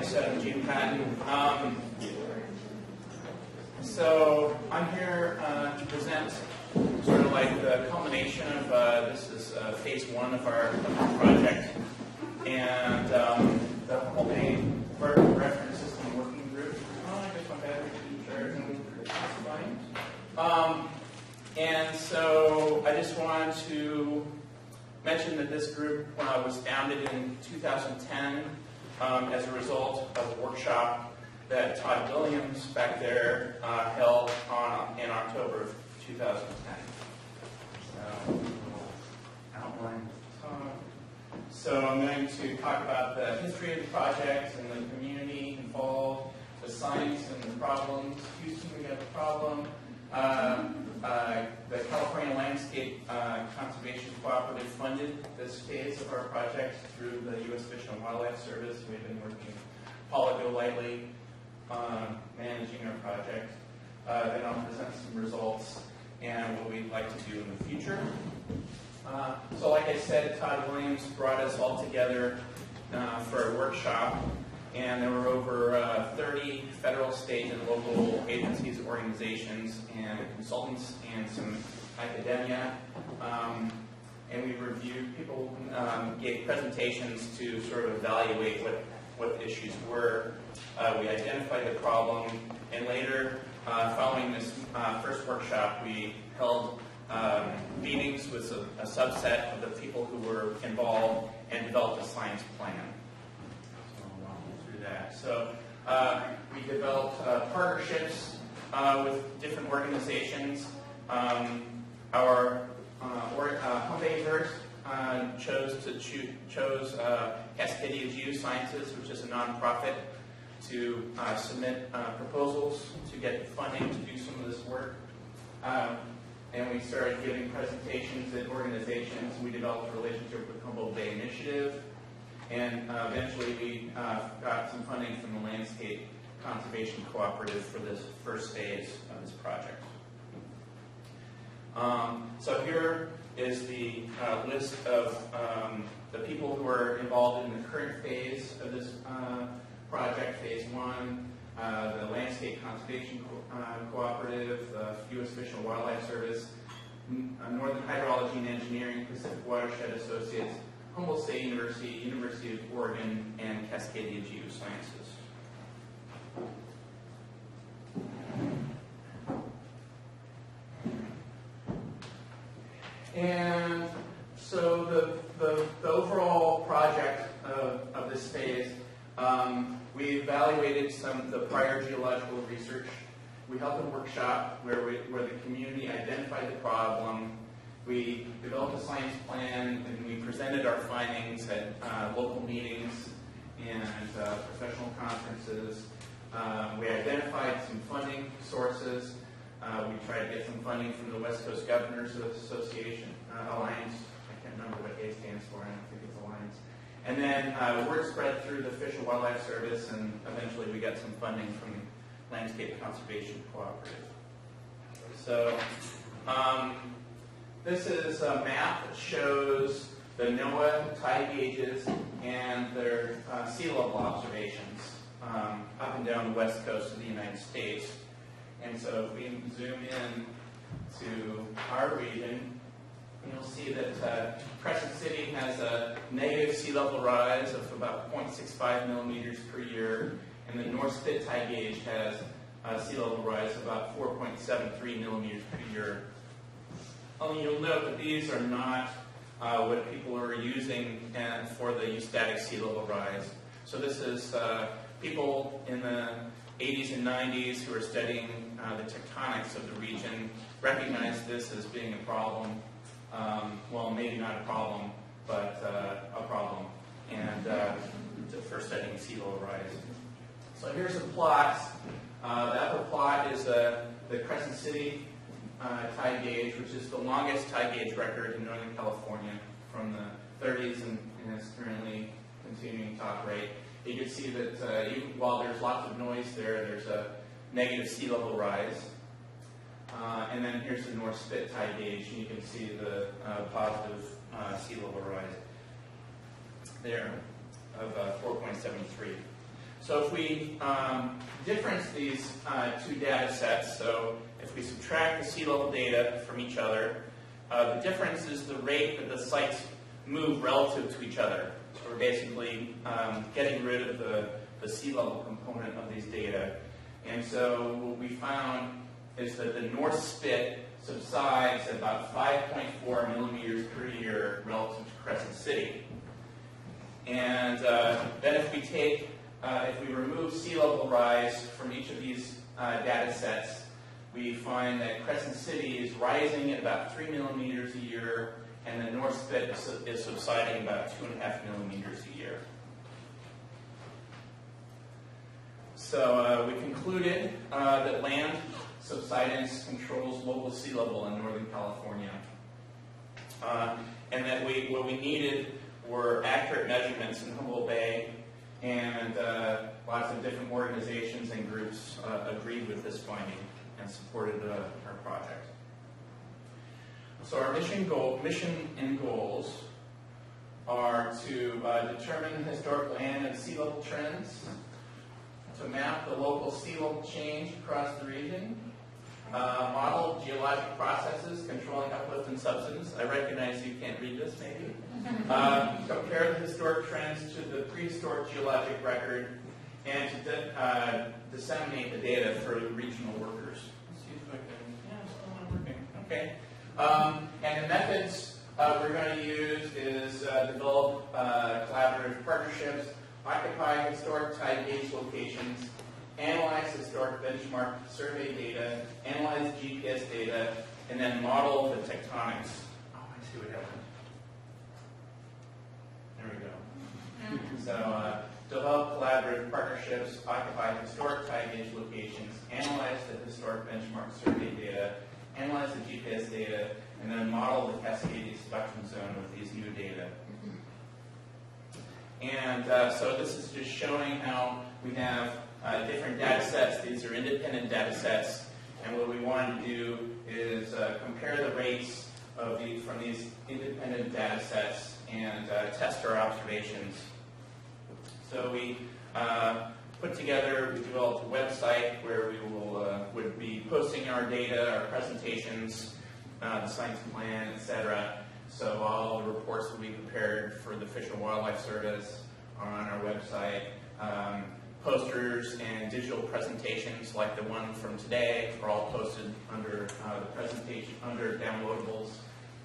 Thanks, Gene Pat. So I'm here to present sort of like the culmination of this is phase one of our project, and the Humboldt Bay Reference System Working Group. Oh, I guess my battery didn't charge. And so I just wanted to mention that this group was founded in 2010 as a result of a workshop that Todd Williams back there held in October of 2010. So, outline. So I'm going to talk about the history of the project and the community involved, the science and the problems. Houston, we got a problem. The California Landscape Conservation Cooperative funded this phase of our project through the U.S. Fish and Wildlife Service. We've been working Paula Golightly managing our project. Then I'll present some results and what we'd like to do in the future. So like I said, Todd Williams brought us all together for a workshop, and there were over 30 federal, state, and local agencies, organizations, and consultants, and some academia. And we reviewed, people gave presentations to sort of evaluate what the issues were. We identified the problem, and later, following this first workshop, we held meetings with a subset of the people who were involved and developed a science plan. So I'll walk you through that. So we developed partnerships with different organizations. Our Humboldt chose Cascadia Geosciences, which is a nonprofit, to submit proposals to get funding to do some of this work. And we started giving presentations at organizations. We developed a relationship with Humboldt Bay Initiative. And eventually we got some funding from the Landscape Conservation Cooperative for this first phase of this project. So here is the list of the people who are involved in the current phase of this project, phase one, the Landscape Conservation Cooperative, the U.S. Fish and Wildlife Service, Northern Hydrology and Engineering, Pacific Watershed Associates, Humboldt State University, University of Oregon, and Cascadia Geosciences. And so the overall project of this phase, we evaluated some of the prior geological research. We held a workshop where the community identified the problem. We developed a science plan, and we presented our findings at local meetings and professional conferences. We identified some funding sources. We tried to get some funding from the West Coast Governors Association, Alliance. I can't remember what A stands for. I don't think it's Alliance. And then word spread through the Fish and Wildlife Service, and eventually we got some funding from the Landscape Conservation Cooperative. So this is a map that shows the NOAA tide gauges and their sea level observations up and down the west coast of the United States. And so if we zoom in to our region, you'll see that Crescent City has a negative sea level rise of about 0.65 millimeters per year, and the North Spit tide gauge has a sea level rise of about 4.73 millimeters per year. You'll note that these are not what people are using for the eustatic sea level rise. So this is people in the 80s and 90s who are studying the tectonics of the region recognize this as being a problem. Well, maybe not a problem, but a problem, and for studying sea level rise. So here's a plot. The upper plot is the Crescent City tide gauge, which is the longest tide gauge record in Northern California from the 30s, and it's currently continuing top rate. You can see that even while there's lots of noise there's a negative sea level rise. And then here's the North Spit tide gauge, and you can see the positive sea level rise there of 4.73. So if we difference these two data sets, so if we subtract the sea level data from each other, the difference is the rate that the sites move relative to each other. So we're basically getting rid of the sea level component of these data. And so what we found is that the North Spit subsides at about 5.4 millimeters per year relative to Crescent City. And then if we remove sea level rise from each of these data sets, we find that Crescent City is rising at about 3 millimeters a year, and the North Spit is subsiding about 2.5 millimeters a year. So we concluded that land subsidence controls local sea level in Northern California, and that what we needed were accurate measurements in Humboldt Bay, and lots of different organizations and groups agreed with this finding and supported our project. So our mission and goals are to determine historic land and sea level trends, to map the local sea level change across the region, model geologic processes controlling uplift and subsidence. I recognize you can't read this, maybe. Compare the historic trends to the prehistoric geologic record, and to disseminate the data for regional workers. Let's see if I can, yeah, it's still not working. Okay. And the methods we're going to use is develop collaborative partnerships, occupy historic tide gauge locations, analyze historic benchmark survey data, analyze GPS data, and then model the tectonics. Oh, I see what happened. There we go. So, develop collaborative partnerships, occupy historic tide gauge locations, analyze the historic benchmark survey data, analyze the GPS data, and then model the Cascades spectrum zone with these new data. And so this is just showing how we have different data sets. These are independent data sets, and what we want to do is compare the rates from these independent data sets and test our observations. So we we developed a website where we would be posting our data, our presentations, the science plan, etc. So all the reports will be prepared for the Fish and Wildlife Service are on our website. Posters and digital presentations like the one from today are all posted under the presentation, under downloadables,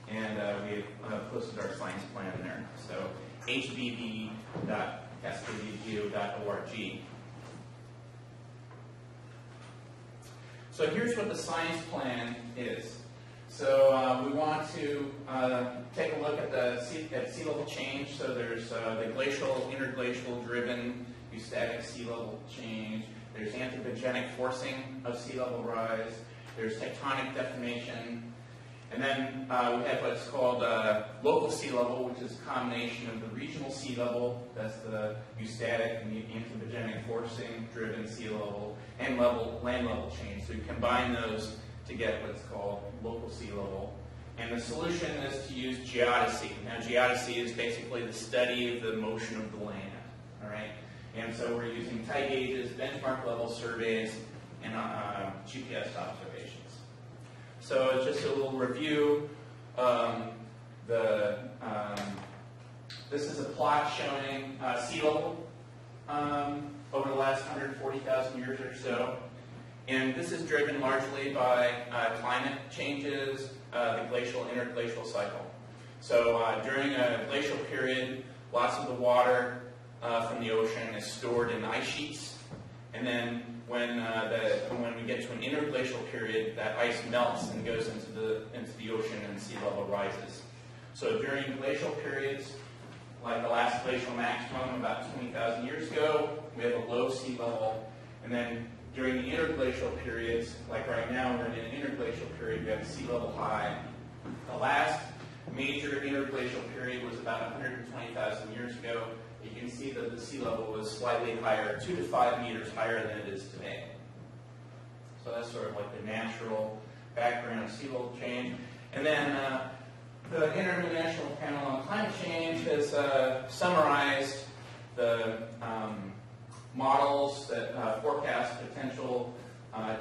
and we have posted our science plan there. So hbb.cascadegeo.org. So here's what the science plan is. So we want to take a look at sea level change. So there's the glacial, interglacial driven eustatic sea level change. There's anthropogenic forcing of sea level rise. There's tectonic deformation. And then we have what's called local sea level, which is a combination of the regional sea level, that's the eustatic and the anthropogenic forcing driven sea level, and land level change. So you combine those to get what's called local sea level. And the solution is to use geodesy. Now, geodesy is basically the study of the motion of the land. All right? And so we're using tide gauges, benchmark level surveys, and GPS observations. So just a little review. This is a plot showing sea level over the last 140,000 years or so. And this is driven largely by climate changes, the glacial interglacial cycle. So during a glacial period, lots of the water from the ocean is stored in ice sheets. And then when we get to an interglacial period, that ice melts and goes into the ocean and sea level rises. So during glacial periods, like the last glacial maximum about 20,000 years ago, we have a low sea level. And then during the interglacial periods, like right now we're in an interglacial period, we have a sea level high. The last major interglacial period was about 120,000 years ago. You can see that the sea level was slightly higher, 2 to 5 meters higher than it is today. So that's sort of like the natural background of sea level change. And then the International Panel on Climate Change has summarized the models that forecast potential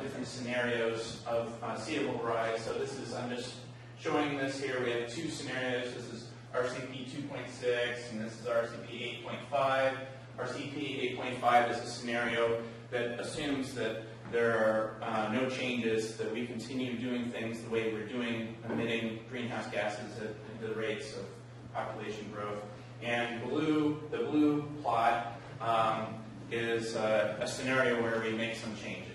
different scenarios of sea level rise. So this is, I'm just showing this here. We have two scenarios. This is RCP 2.6 and this is RCP 8.5. RCP 8.5 is a scenario that assumes that there are no changes, that we continue doing things the way we're doing, emitting greenhouse gases at the rates of population growth. And the blue plot is a scenario where we make some changes.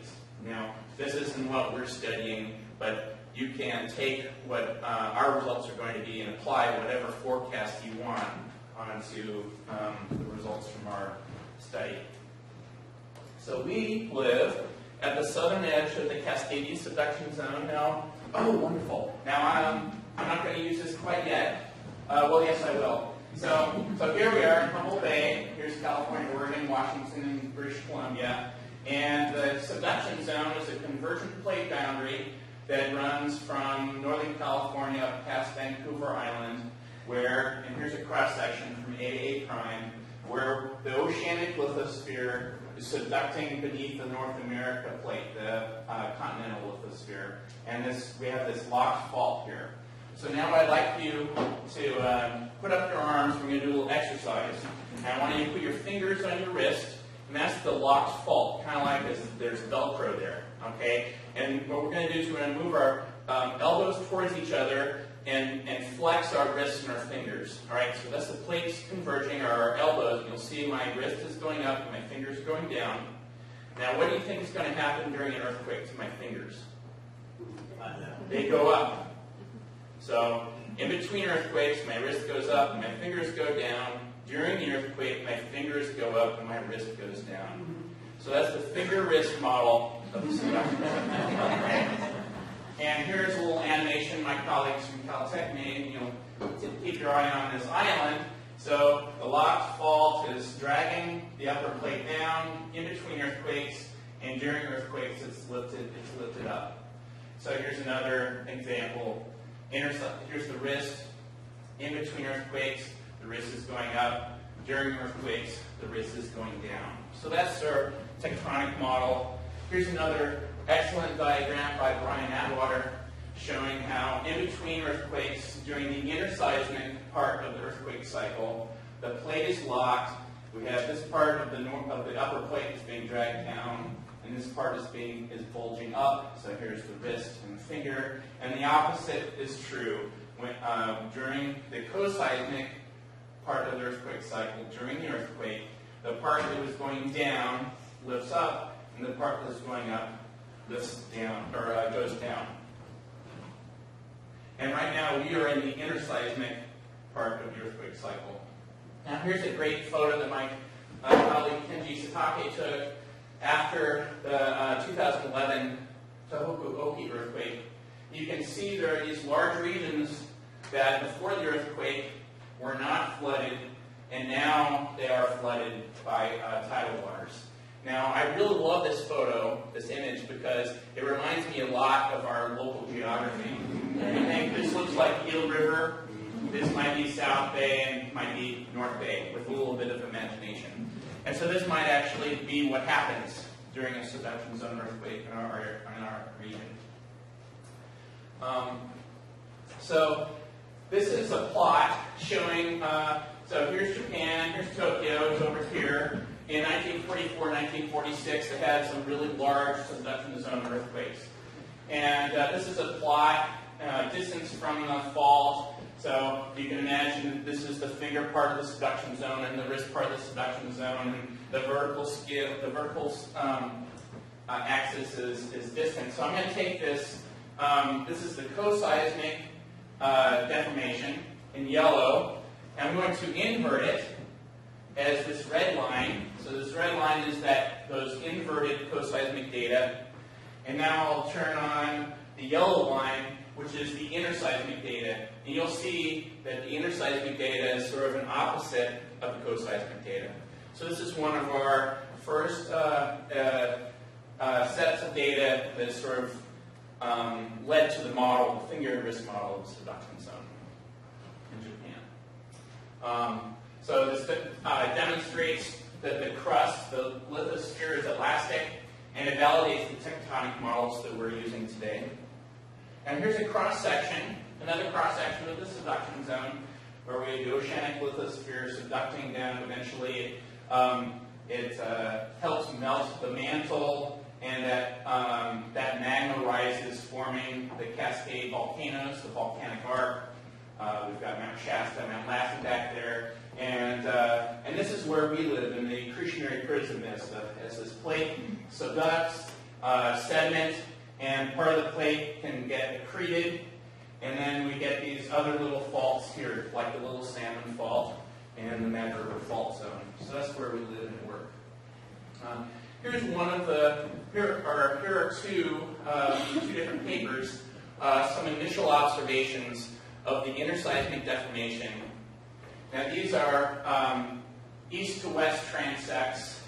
Now, this isn't what we're studying, but you can take what our results are going to be and apply whatever forecast you want onto the results from our study. So we live at the southern edge of the Cascadia subduction zone now. Oh, wonderful. Now, I'm not going to use this quite yet. Well, yes, I will. So here we are in Humboldt Bay. Here's California, Oregon, Washington, and British Columbia. And the subduction zone is a convergent plate boundary that runs from Northern California up past Vancouver Island, where, and here's a cross-section from A to A prime, where the oceanic lithosphere is subducting beneath the North America plate, the continental lithosphere. And we have this locked fault here. So now I'd like you to put up your arms. We're going to do a little exercise. And I want you to put your fingers on your wrist, and that's the locked fault, kind of like there's Velcro there, okay? And what we're going to do is we're going to move our elbows towards each other and flex our wrists and our fingers, all right? So that's the plates converging, or our elbows. You'll see my wrist is going up and my fingers are going down. Now, what do you think is going to happen during an earthquake to my fingers? They go up. So, in between earthquakes, my wrist goes up and my fingers go down. During the earthquake, my fingers go up and my wrist goes down. So that's the finger-wrist model of the subduction zone. And here's a little animation my colleagues from Caltech made. To keep your eye on this island. So the locked fault is dragging the upper plate down in between earthquakes, and during earthquakes, it's lifted up. So here's another example. Here's the wrist. In between earthquakes, the wrist is going up. During earthquakes, the wrist is going down. So that's our tectonic model. Here's another excellent diagram by Brian Atwater showing how in between earthquakes, during the interseismic part of the earthquake cycle, the plate is locked. We have this part of the upper plate is being dragged down, and this part is bulging up. So here's the wrist and the finger. And the opposite is true. During the coseismic part of the earthquake cycle, during the earthquake, the part that was going down lifts up, and the part that's going up lifts down, or goes down. And right now we are in the interseismic part of the earthquake cycle. Now here's a great photo that my colleague Kenji Satake took after the 2011 Tohoku Oki earthquake. You can see there are these large regions that before the earthquake were not flooded, and now they are flooded by tidal waters. Now, I really love this photo, this image, because it reminds me a lot of our local geography. I think this looks like Eel River. This might be South Bay, and might be North Bay, with a little bit of imagination. And so this might actually be what happens during a subduction zone earthquake in our region. So this is a plot showing, so here's Japan, here's Tokyo, it's over here. In 1944, 1946, they had some really large subduction zone earthquakes. And this is a plot, distance from the fault. So you can imagine this is the finger part of the subduction zone and the wrist part of the subduction zone. And the vertical scale, the vertical axis is distance. So I'm going to take this. This is the coseismic deformation in yellow. And I'm going to invert it as this red line. So this red line is those inverted coseismic data. And now I'll turn on the yellow line, which is the interseismic data. And you'll see that the interseismic data is sort of an opposite of the coseismic data. So this is one of our first sets of data that sort of led to the model, the finger and wrist model of the subduction zone in Japan. So this demonstrates that the crust, the lithosphere, is elastic, and it validates the tectonic models that we're using today. And here's a cross-section, another cross-section of the subduction zone, where we have the oceanic lithosphere subducting down. Eventually, it helps melt the mantle, and that magma rises, forming the Cascade volcanoes, the volcanic arc. We've got Mount Shasta, Mount Lassen back there, and this is where we live in the accretionary prism as this plate subducts sediment, and part of the plate can get accreted, and then we get these other little faults here, like the Little Salmon Fault and the Mad River Fault Zone. So that's where we live and work. Here's one of the. Here are two different papers. Some initial observations of the interseismic deformation. Now these are east to west transects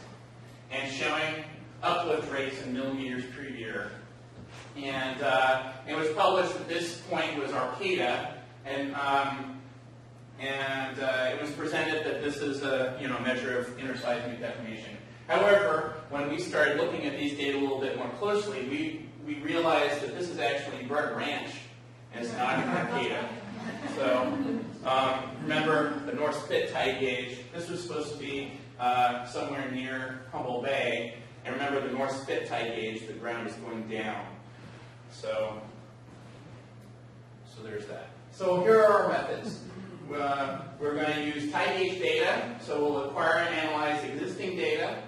and showing uplift rates in millimeters per year. And it was published at this point was Arcata, and it was presented that this is a measure of interseismic deformation. However, when we started looking at these data a little bit more closely, we realized that this is actually Brett Ranch, and it's not Arcata. So remember the North Spit tide gauge. This was supposed to be somewhere near Humboldt Bay, and remember the North Spit tide gauge. The ground is going down. So there's that. So here are our methods. We're going to use tide gauge data. So we'll acquire and analyze existing data,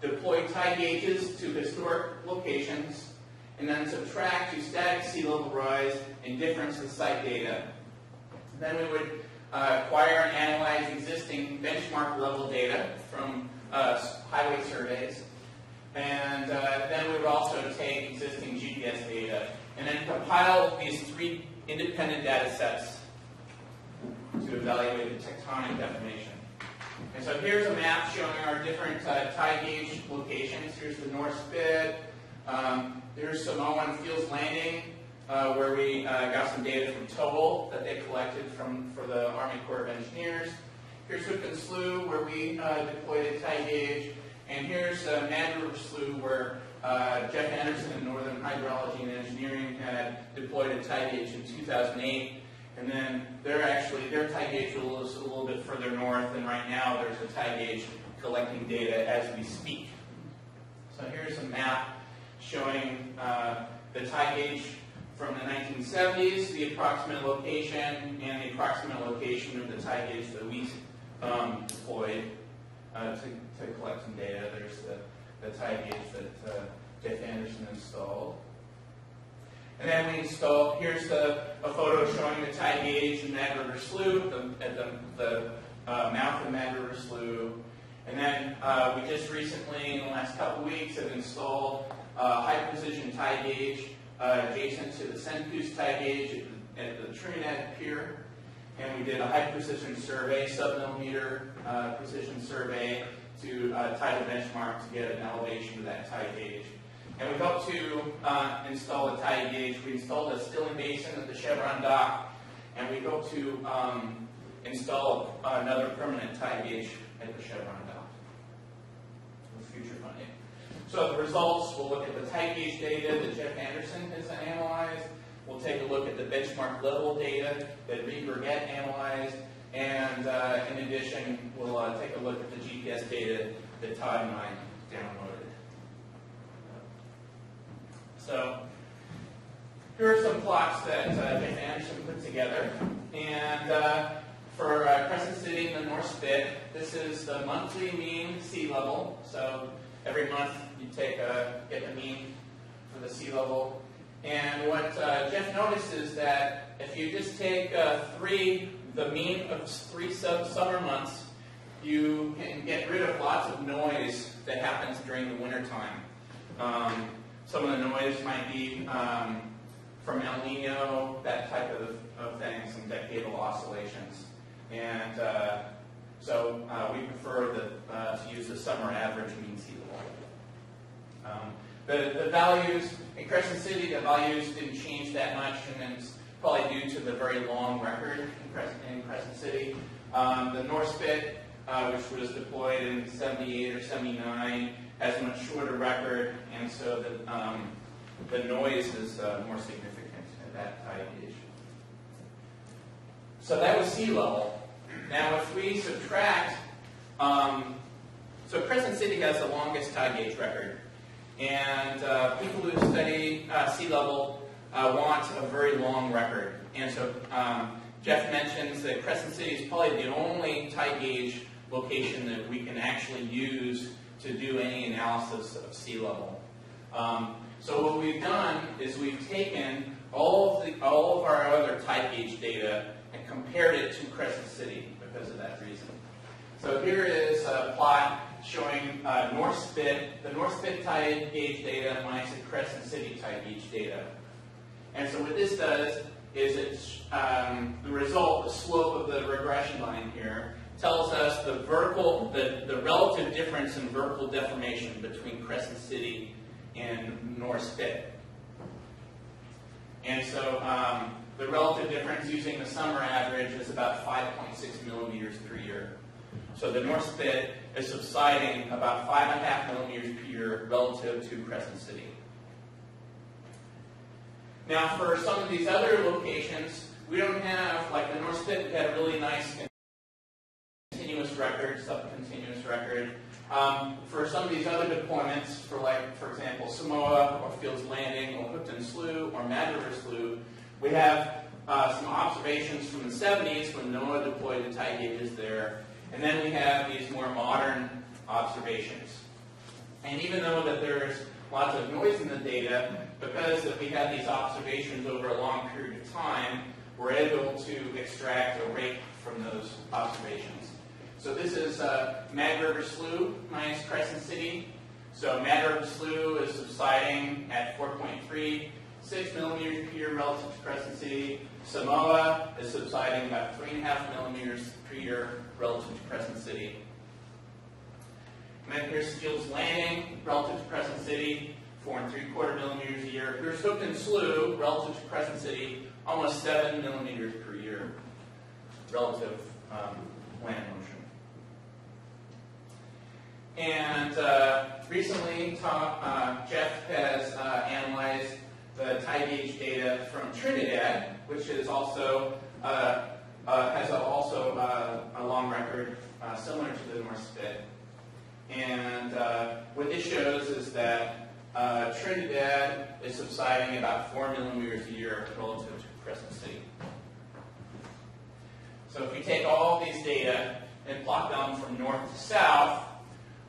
deploy tide gauges to historic locations, and then subtract to static sea level rise and difference in site data. Then we would acquire and analyze existing benchmark level data from highway surveys. And then we would also take existing GPS data and then compile these three independent data sets to evaluate the tectonic deformation. And so here's a map showing our different tide gauge locations. Here's the North Spit. There's Samoa and Fields Landing, where we got some data from TOEL that they collected for the Army Corps of Engineers. Here's Hook and Slough, where we deployed a tide gauge. And here's Mad River Slough, where Jeff Anderson in Northern Hydrology and Engineering had deployed a tide gauge in 2008. And then their tide gauge was a little bit further north, and right now there's a tide gauge collecting data as we speak. So here's a map showing the tide gauge from the 1970s, the approximate location, and the approximate location of the tide gauge that we deployed to collect some data. There's the tide gauge that Jeff Anderson installed. And then we installed, here's a photo showing the tide gauge in Mad River Slough, at the mouth of Mad River Slough. And then we just recently, in the last couple of weeks, have installed a high-precision tide gauge adjacent to the Senkus tide gauge at the Trinidad Pier. And we did a high-precision survey, sub-millimeter precision survey to tidal benchmark to get an elevation of that tide gauge. And we hope to install a tide gauge. We installed a stilling basin at the Chevron dock, and we hope to install another permanent tide gauge at the Chevron dock with future funding. So the results, we'll look at the tide gauge data that Jeff Anderson has analyzed. We'll take a look at the benchmark level data that Reed Burgett analyzed. And in addition, we'll take a look at the GPS data that Todd and I downloaded. So here are some plots that Jeff Anderson put together. And for Crescent City in the North Spit, this is the monthly mean sea level. So every month you get the mean for the sea level. And what Jeff noticed is that if you just take the mean of 3 summer months, you can get rid of lots of noise that happens during the wintertime. Some of the noise might be from El Nino, that type of things, and decadal oscillations. And so we prefer to use the summer average mean sea level. The values in Crescent City, the values didn't change that much, and it's probably due to the very long record in Crescent City. The North Spit, which was deployed in 78 or 79, has a much shorter record, and so the noise is more significant at that tide gauge. So that was sea level. Now if we subtract, so Crescent City has the longest tide gauge record, and people who study sea level want a very long record. And so Jeff mentions that Crescent City is probably the only tide gauge location that we can actually use to do any analysis of sea level. So what we've done is we've taken all of our other tide gauge data and compared it to Crescent City because of that reason. So here is a plot showing North Spit, the North Spit tide gauge data minus the Crescent City tide gauge data. And so what this does is it's the result, the slope of the regression line here, tells us the relative difference in vertical deformation between Crescent City and North Spit. And so the relative difference using the summer average is about 5.6 millimeters per year. So the North Spit is subsiding about 5.5 millimeters per year relative to Crescent City. Now for some of these other locations, we don't have, like the North Spit had a really nice continuous record, sub-continuous record. For some of these other deployments, for example, Samoa or Fields Landing or Hookton Slough or Mad River Slough, we have some observations from the 70s when NOAA deployed the tide gauges there. And then we have these more modern observations. And even though that there's lots of noise in the data, because that we have these observations over a long period of time, we're able to extract a rate from those observations. So this is Mad River Slough minus Crescent City. So Mad River Slough is subsiding at 4.36 millimeters per year relative to Crescent City. Samoa is subsiding about 3.5 millimeters per year relative to Crescent City. And then here's Fields Landing relative to Crescent City, 4.75 millimeters a year. Here's Hookton Slough relative to Crescent City, almost 7 millimeters per year relative land motion. And recently, Jeff has analyzed the tide gauge data from Trinidad, which is also has a long record similar to the North Spit. And what this shows is that Trinidad is subsiding about 4 millimeters a year relative to Crescent City. So if you take all these data and plot them from north to south,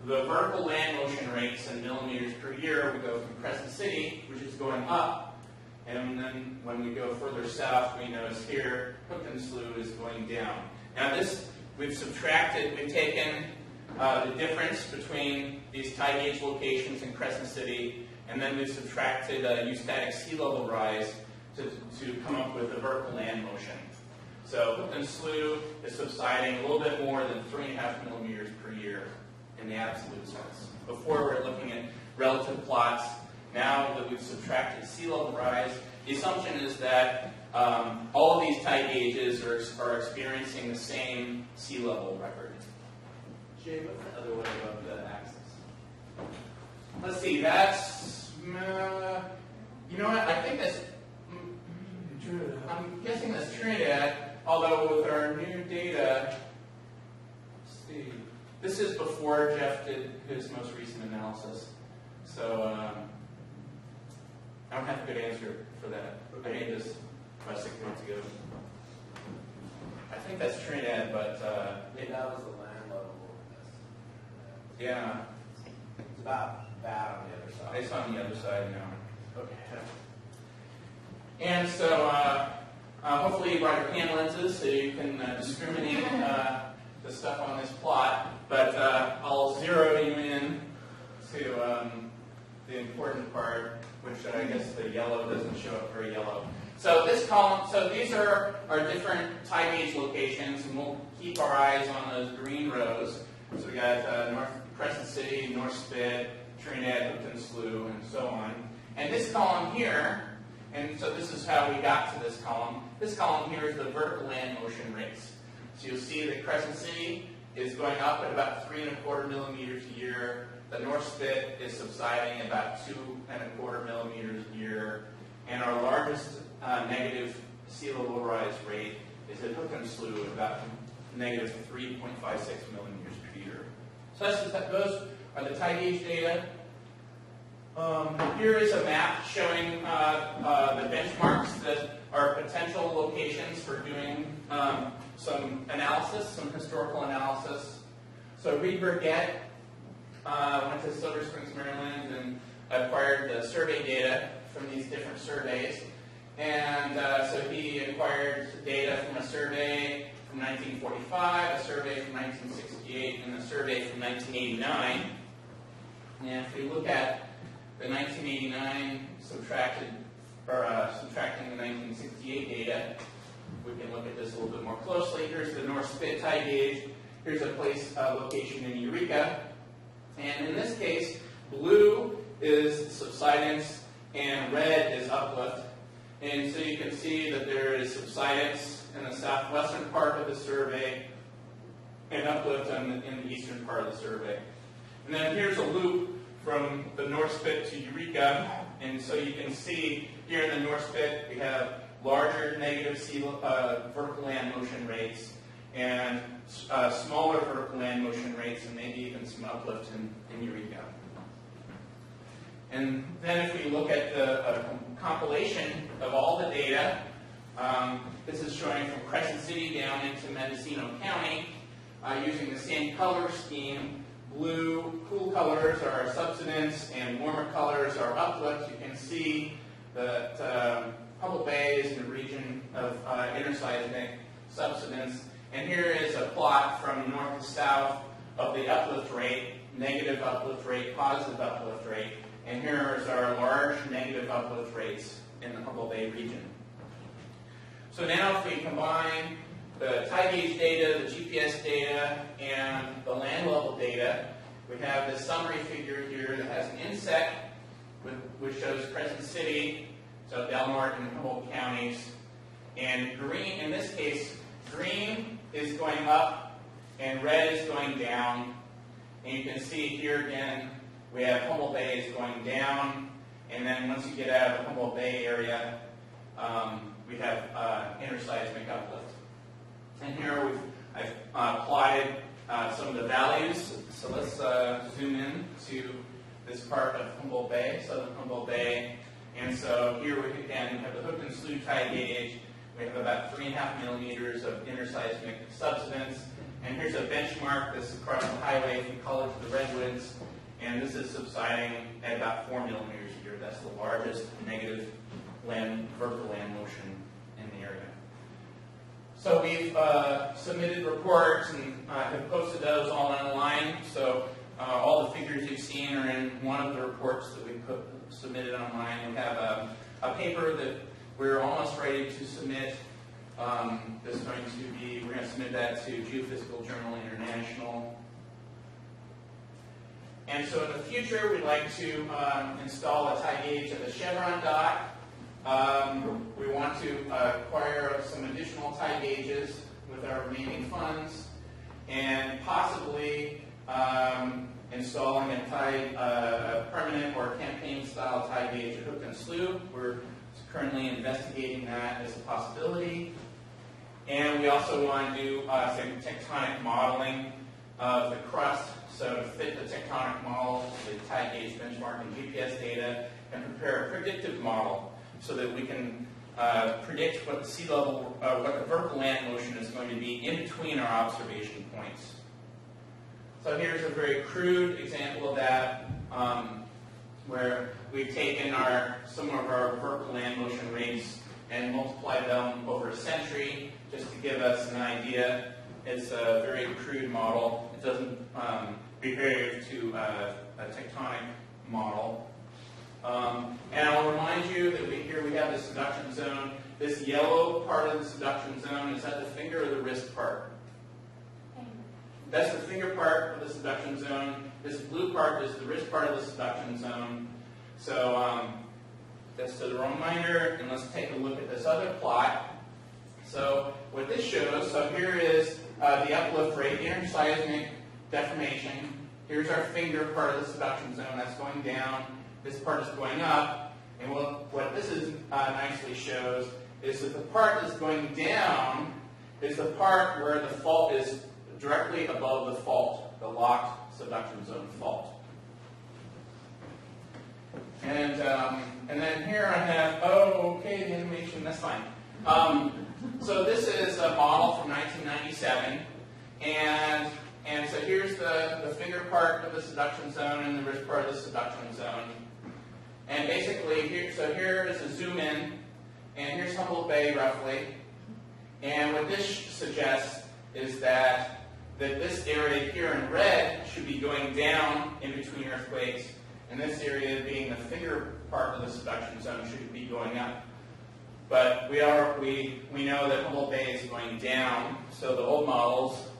the vertical land motion rates in millimeters per year would go from Crescent City, which is going up, and then when we go further south, we notice here, Hookton Slough is going down. Now this, we've taken the difference between these tide gauge locations in Crescent City, and then we've subtracted eustatic sea level rise to come up with the vertical land motion. So Hookton Slough is subsiding a little bit more than 3.5 millimeters per year in the absolute sense. Before we're looking at relative plots. Now that we've subtracted sea level rise, the assumption is that all of these tide gauges are experiencing the same sea level record. Jay, what's the other way above the axis? Let's see, that's, you know what, I think that's, I'm guessing that's Trinidad, although with our new data, let's see, this is before Jeff did his most recent analysis. So I don't have a good answer for that. I made this about 6 months ago. I think that's Trinidad, but that was the land level. Yeah. It's about that on the other side. It's on the other side now. Okay. And so hopefully you brought your pan lenses so you can discriminate the stuff on this plot. But I'll zero you in to the important part, which I guess the yellow doesn't show up very yellow. So this column, so these are our different tide gauge locations, and we'll keep our eyes on those green rows. So we got North Crescent City, North Spit, Trinidad, Hookton Slough, and so on. And this column here, and so this is how we got to this column. This column here is the vertical land motion rates. So you'll see that Crescent City is going up at about 3¼ millimeters a year. The North Spit is subsiding at about 2¼ millimeters a year. And our largest negative sea level rise rate is at Hook and Slough at about negative 3.56 millimeters per year. So those are the tide gauge data. Here is a map showing the benchmarks that are potential locations for doing some analysis, some historical analysis. So Reed Burgett went to Silver Springs, Maryland, and acquired the survey data from these different surveys. And so he acquired data from a survey from 1945, a survey from 1968, and a survey from 1989. And if we look at the 1989 subtracting the 1968 data, we can look at this a little bit more closely. Here's the North Spit tide gauge. Here's a place location in Eureka. And in this case, blue is subsidence and red is uplift. And so you can see that there is subsidence in the southwestern part of the survey and uplift in the eastern part of the survey. And then here's a loop from the North Spit to Eureka. And so you can see here in the North Spit we have larger negative vertical land motion rates and smaller vertical land motion rates, and maybe even some uplift in Eureka. And then if we look at the compilation of all the data, this is showing from Crescent City down into Mendocino County using the same color scheme. Blue, cool colors are subsidence, and warmer colors are uplift. You can see that Humboldt Bay is in the region of interseismic subsidence. And here is a plot from north to south of the uplift rate, negative uplift rate, positive uplift rate. And here is our large negative uplift rates in the Humboldt Bay region. So now if we combine the tide gauge data, the GPS data, and the land level data, we have this summary figure here that has an inset, which shows Crescent City, so Del Norte and Humboldt counties. And green, in this case, green is going up and red is going down. And you can see here again, we have Humboldt Bay is going down. And then once you get out of the Humboldt Bay area, we have interseismic uplift. And here I've plotted some of the values. So let's zoom in to this part of Humboldt Bay, southern Humboldt Bay. And so here we again have the Hook and Slough tide gauge. We have about 3½ millimeters of interseismic subsidence. And here's a benchmark. This is across the highway from Color to the Redwoods. And this is subsiding at about 4 millimeters a year. That's the largest negative vertical land motion in the area. So we've submitted reports and have posted those all online. So all the figures you've seen are in one of the reports that we submitted online. We have a paper that we're almost ready to submit. We're going to submit that to Geophysical Journal International. And so in the future, we'd like to install a tide gauge at the Chevron dock. We want to acquire some additional tide gauges with our remaining funds, and possibly installing a permanent or campaign-style tide gauge at Hook and Slough. We're currently investigating that as a possibility. And we also want to do some tectonic modeling of the crust, so to fit the tectonic model, the tide gauge benchmark and GPS data, and prepare a predictive model so that we can predict what the sea level, what the vertical land motion is going to be in between our observation points. So here's a very crude example of that, where we've taken some of our vertical land motion rates and multiplied them over a century just to give us an idea. It's a very crude model. It doesn't behave to a tectonic model. And I'll remind you that here we have the subduction zone. This yellow part of the subduction zone, is that the finger or the wrist part? That's the finger part of the subduction zone. This blue part is the wrist part of the subduction zone. So that's the reminder, and let's take a look at this other plot. So what this shows, so here is the uplift rate here, seismic deformation. Here's our finger part of the subduction zone that's going down. This part is going up. And what this is nicely shows is that the part that's going down is the part where the fault is directly above the fault, the locked subduction zone fault. And then here I have, the animation, that's fine. So this is a model from 1997, and so here's the finger part of the subduction zone and the wrist part of the subduction zone. And basically, here is a zoom in, and here's Humboldt Bay roughly. And what this suggests is that this area here in red should be going down in between earthquakes, and this area being the finger part of the subduction zone should be going up. But we know that Humboldt Bay is going down, so the old models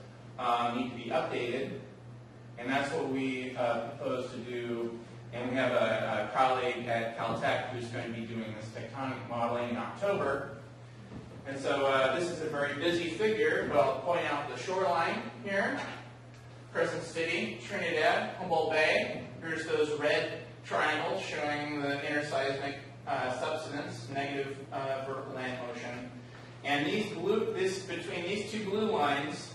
need to be updated, and that's what we propose to do. And we have a colleague at Caltech who's going to be doing this tectonic modeling in October. And so this is a very busy figure, but I'll point out the shoreline here. Crescent City, Trinidad, Humboldt Bay. Here's those red triangles showing the interseismic subsidence, negative vertical land motion. And between these two blue lines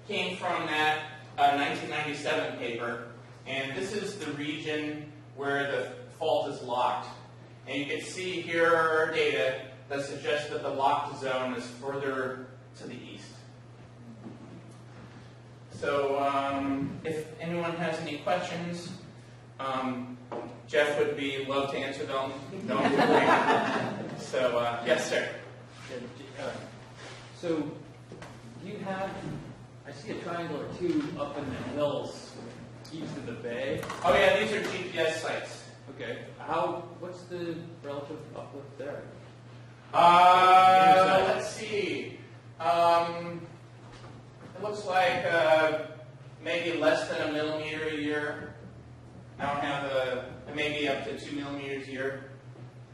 came from that 1997 paper. And this is the region where the fault is locked. And you can see here are our data that suggests that the locked zone is further to the east. So if anyone has any questions, Jeff would love to answer them. So yes, sir. So do you have, I see a triangle or two up in the hills east of the bay. Oh yeah, these are GPS sites. Okay. What's the relative uplift there? Let's see. It looks like maybe less than a millimeter a year. I don't have maybe up to 2 millimeters a year,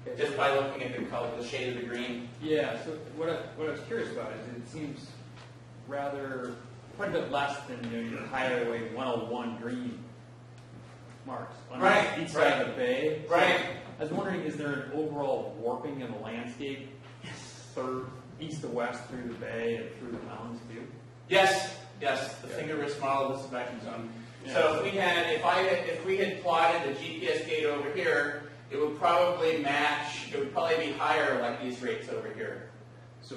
Okay. just by looking at the color, the shade of the green. Yeah. So what I was curious about is it seems rather quite a bit less than your highway 101 green marks on each side of the bay. So Right. I was wondering, is there an overall warping in the landscape, east to west through the bay and through the mountains too? Yes. The finger wrist model of the subduction zone. Yeah. So if we had plotted the GPS data over here, it would probably match. It would probably be higher like these rates over here. So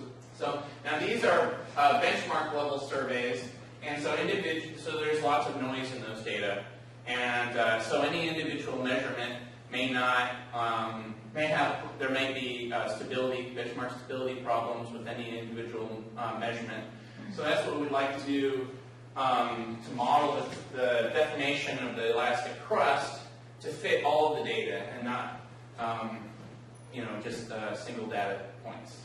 now these are benchmark level surveys, and so there's lots of noise in those data, and so any individual measurement there may be benchmark stability problems with any individual measurement. So that's what we'd like to do to model the deformation of the elastic crust to fit all of the data and not just single data points.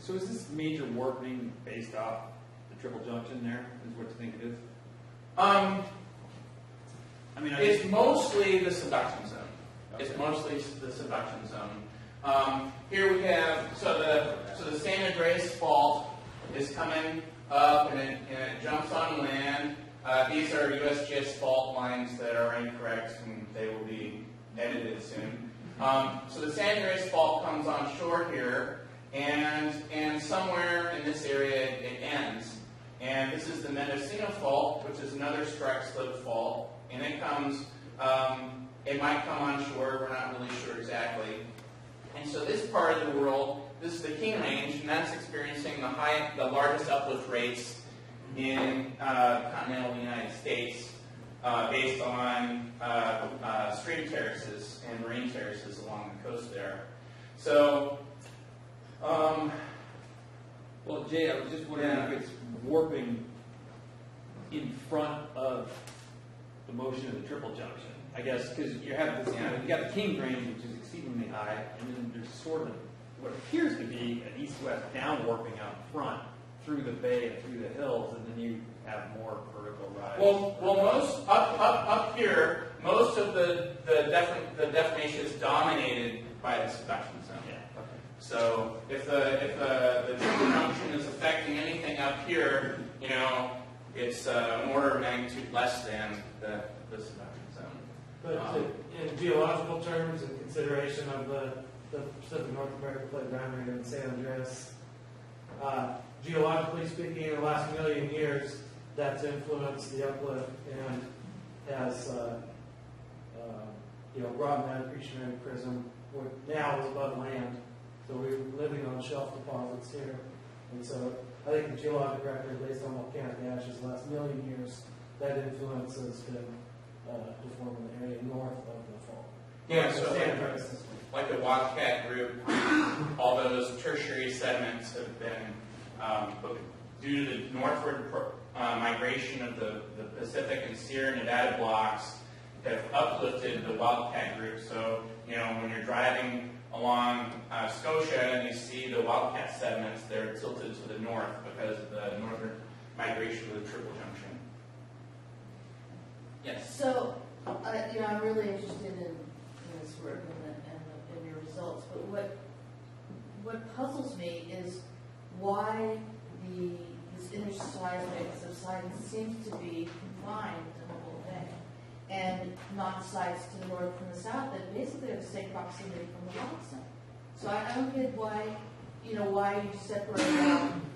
So is this major warping based off the triple junction there, is what you think it is? It's mostly the subduction zone. Okay. It's mostly the subduction zone. Here we have, the San Andreas fault is coming up and it jumps on land. These are USGS fault lines that are incorrect and they will be edited soon. So the San Andreas fault comes on shore here, and somewhere in this area it ends. And this is the Mendocino fault, which is another strike slip fault, and it comes. It might come on shore. We're not really sure exactly. And so this part of the world, this is the King Range, and that's experiencing the largest uplift rates in continental United States, based on stream terraces and marine terraces along the coast there. So, well, Jay, I was just wondering if it's warping in front of the motion of the triple junction. I guess because you have this, you got the King Range, which is exceedingly high, and then there's sort of what appears to be an east-west down warping out front through the bay and through the hills, and then you have more vertical rise. Well, most up here, most of the deformation is dominated by the subduction zone. Yeah. So if the triple junction is affecting anything up here, it's an order of magnitude less than the subduction zone. But in geological terms, in consideration of the Pacific North America Plate boundary and San Andreas, geologically speaking, in the last million years, that's influenced the uplift and has broadened that accretionary prism, which now is above land. So we're living on shelf deposits here. And so I think the geologic record, based on volcanic ashes the last million years, that influence has been deforming the area north of the fault. Yeah, so San Andreas. like the Wildcat group, all those tertiary sediments have been, due to the northward migration of the Pacific and Sierra Nevada blocks, have uplifted the Wildcat group. So, when you're driving along Scotia and you see the Wildcat sediments, they're tilted to the north because of the northern migration of the triple junction. Yes? So, I'm really interested in this work and your results, but what puzzles me is why this interseismic subsidence seems to be confined to Humboldt Bay and not sites to the north and the south that basically have the same proximity from the rock zone. So I don't get why you separate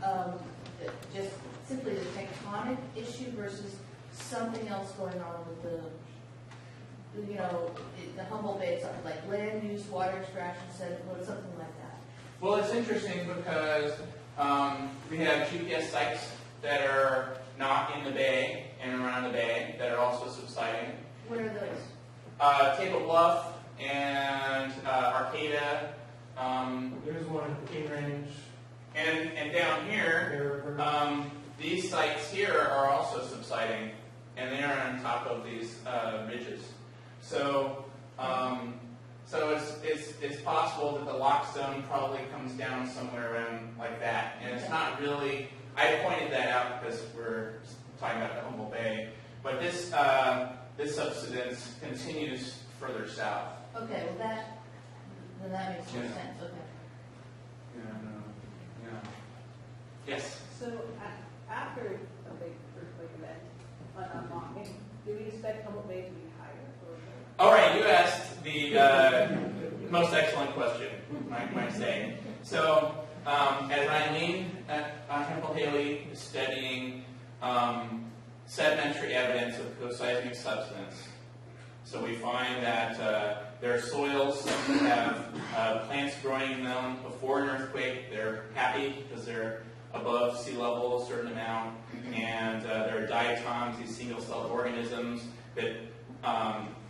out just simply the tectonic issue versus something else going on with the Humboldt Bay, something like land use, water extraction, sediment, something like that. Well, it's interesting because we have GPS sites that are not in the bay and around the bay that are also subsiding. What are those? Table Bluff and Arcata. There's one in the King Range. And down here, these sites here are also subsiding, and they are on top of these ridges. So, it's possible that the lock zone probably comes down somewhere around like that, and it's not really. I pointed that out because we're talking about the Humboldt Bay, but this subsidence continues further south. Okay, well that makes more Yeah. sense. Okay. Yeah. Yes. So after a big earthquake event on unlocking, do we expect Humboldt Bay to be higher? All right, you asked the most excellent question, I might say. So, as Eileen Hempel Haley is studying sedimentary evidence of co-seismic subsidence, so we find that there are soils that have plants growing in them before an earthquake. They're happy because they're above sea level a certain amount, and there are diatoms, these single-celled organisms that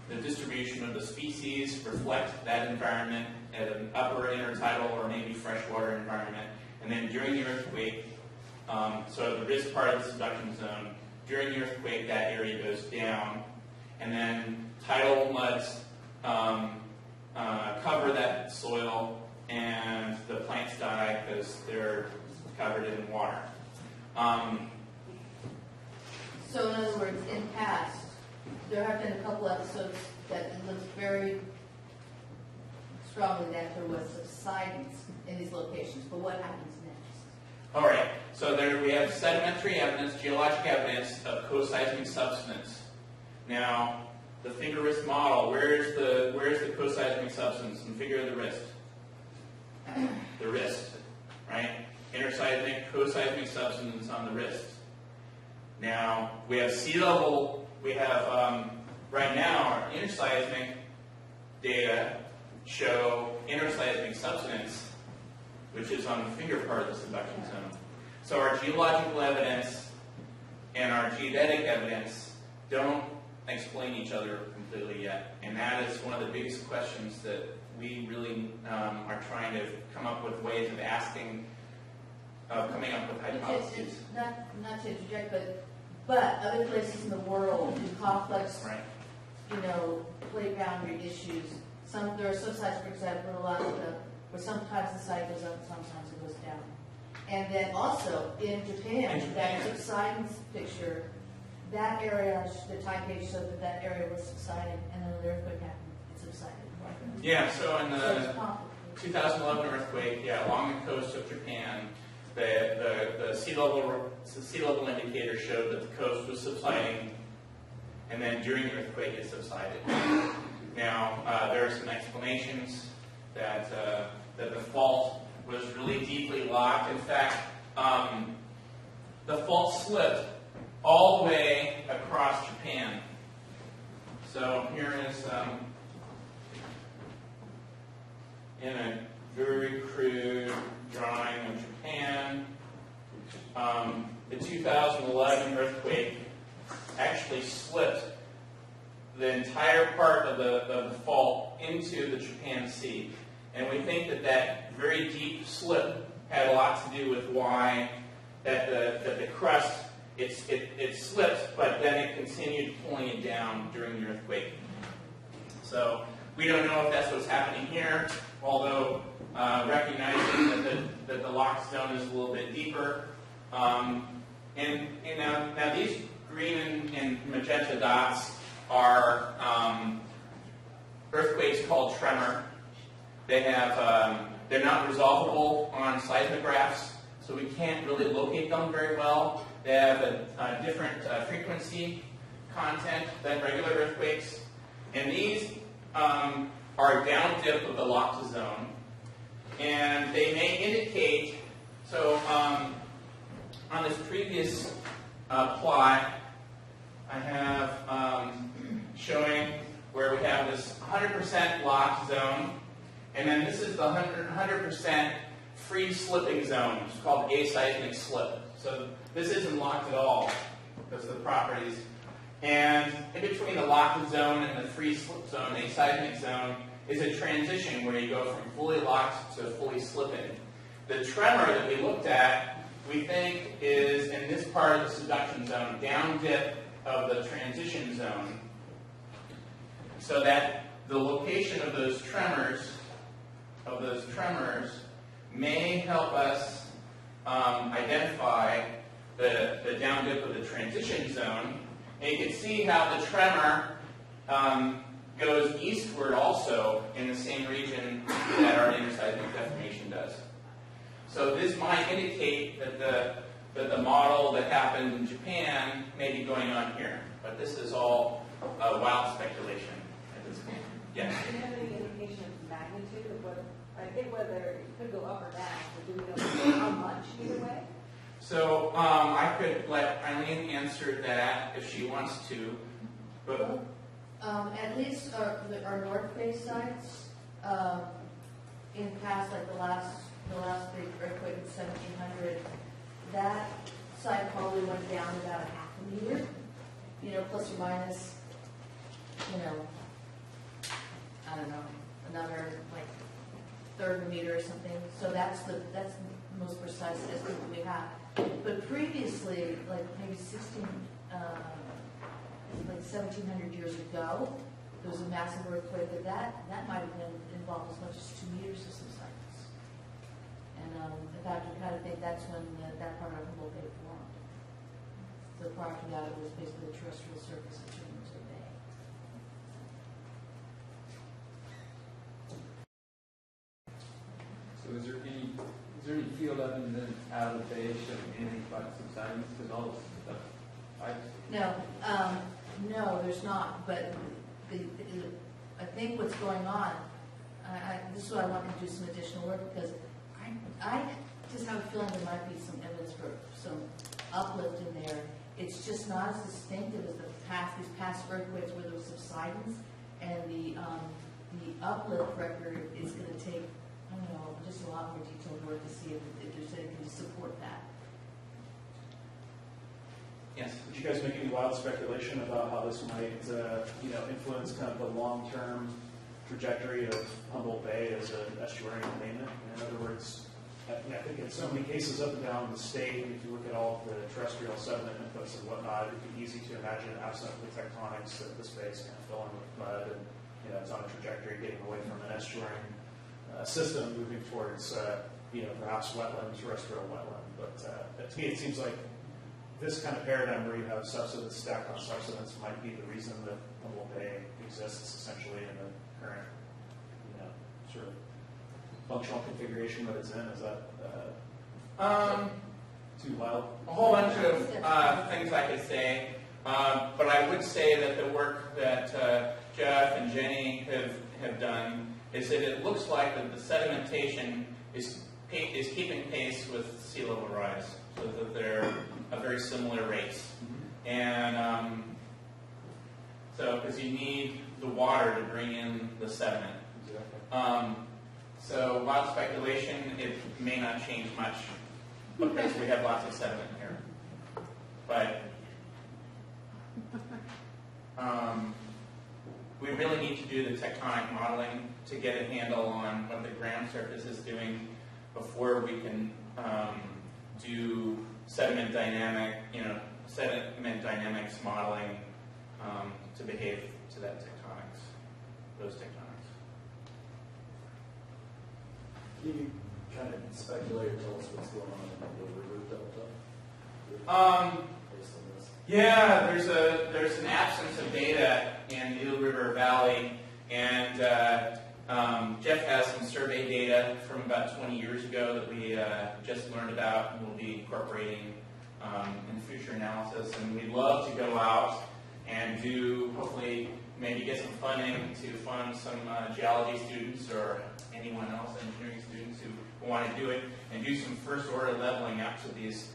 the distribution of the species reflect that environment at an upper intertidal or maybe freshwater environment. And then during the earthquake, so the risk part of the subduction zone, during the earthquake that area goes down, and then tidal muds cover that soil, and the plants die because they're covered in water. So in other words, in past, there have been a couple episodes that it looks very strongly that there was subsidence in these locations. But what happens next? All right, so there we have sedimentary evidence, geologic evidence of co-seismic subsidence. Now, the finger wrist model, where's the co-seismic subsidence and figure of the wrist? The wrist, right? Interseismic, co-seismic subsidence on the wrist. Now, we have sea level, we have, right now, our interseismic data show interseismic subsidence, which is on the finger part of the subduction zone. So our geological evidence and our geodetic evidence don't explain each other completely yet. And that is one of the biggest questions that we really are trying to come up with ways of asking, coming up with hypotheses. Not to interject, but other places in the world, in complex, Right. plate boundary issues. There are some sites, for example, in Alaska, where sometimes the site goes up, sometimes it goes down. And then also in Japan, that subsidence picture, that area, the time page showed that area was subsiding, and then an earthquake happened, it subsided. Yeah, so in So the it's complicated. 2011 earthquake, yeah, along the coast of Japan. The sea level indicator showed that the coast was subsiding, and then during the earthquake it subsided. Now, there are some explanations that the fault was really deeply locked. In fact, the fault slipped all the way across Japan. So here is, in a very crude drawing of Japan, the 2011 earthquake actually slipped the entire part of the fault into the Japan Sea. And we think that that very deep slip had a lot to do with why that the crust, it slipped, but then it continued pulling it down during the earthquake. So we don't know if that's what's happening here, although recognizing that the lock zone is a little bit deeper. And now these green and magenta dots are earthquakes called tremor. They have they're not resolvable on seismographs, so we can't really locate them very well. They have a different frequency content than regular earthquakes, and these are down dip of the locked zone, and they may indicate. So on this previous plot, I have showing where we have this 100% locked zone, and then this is the 100% free slipping zone. It's called aseismic slip. So this isn't locked at all because of the properties. And in between the locked zone and the free slip zone, the aseismic zone, is a transition where you go from fully locked to fully slipping. The tremor that we looked at, we think, is in this part of the subduction zone, down dip of the transition zone, so that the location of those tremors may help us identify the down dip of the transition zone. And you can see how the tremor goes eastward also in the same region that our interseismic deformation does. So this might indicate that the model that happened in Japan may be going on here. But this is all wild speculation at this point. Yes? Do you have any indication of magnitude of whether, I think whether it could go up or down, but do we know how much either way? So I could let Eileen answer that if she wants to. But At least our north bay sites, in past, like the last big earthquake in 1700, that site probably went down about 1/2 meter, plus or minus, I don't know, another like 1/3 of a meter or something. So that's the most precise estimate we have. But previously, like maybe 1700 years ago, there was a massive earthquake, but that might have been involved as much as 2 meters of subsidence. And in fact, we kind of think that's when that part of Humboldt Bay formed. So prior to that, it was basically the terrestrial surface of Geodesy Bay. So is there any field evidence out of the bay showing anything about subsidence? Because all this stuff, No, there's not. But I think what's going on, this is why I want to do some additional work, because I just have a feeling there might be some evidence for some uplift in there. It's just not as distinctive as these past earthquakes where there was subsidence, and the uplift record is going to take, I don't know, just a lot more detailed work to see if there's anything to support that. yes. Did you guys make any wild speculation about how this might, influence kind of the long-term trajectory of Humboldt Bay as an estuarine embayment? In other words, I think in so many cases up and down the state, if you look at all the terrestrial sediment inputs and whatnot, it'd be easy to imagine, absent the tectonics, that this bay is kind of filling with mud, and it's on a trajectory getting away from an estuarine system, moving towards, perhaps wetland, terrestrial wetland. But to me, it seems like this kind of paradigm where you have subsidence stacked on subsidence might be the reason that Humboldt Bay exists essentially in the current, sort of functional configuration that it's in? Is that too wild? A whole bunch of things I could say, but I would say that the work that Jeff and Jenny have done is that it looks like that the sedimentation is keeping pace with sea level rise, so that they're a very similar rates. And so, because you need the water to bring in the sediment. So, wild speculation, it may not change much because we have lots of sediment here. But we really need to do the tectonic modeling to get a handle on what the ground surface is doing before we can do sediment dynamics modeling to behave to that those tectonics. Can you kind of speculate or tell us what's going on in the river delta? Based on this? Yeah, there's an absence of data in Eel River Valley, and Jeff has some survey data from about 20 years ago that we just learned about and will be incorporating in future analysis. And we'd love to go out and do, hopefully, maybe get some funding to fund some geology students or anyone else, engineering students who want to do it, and do some first order leveling up to there's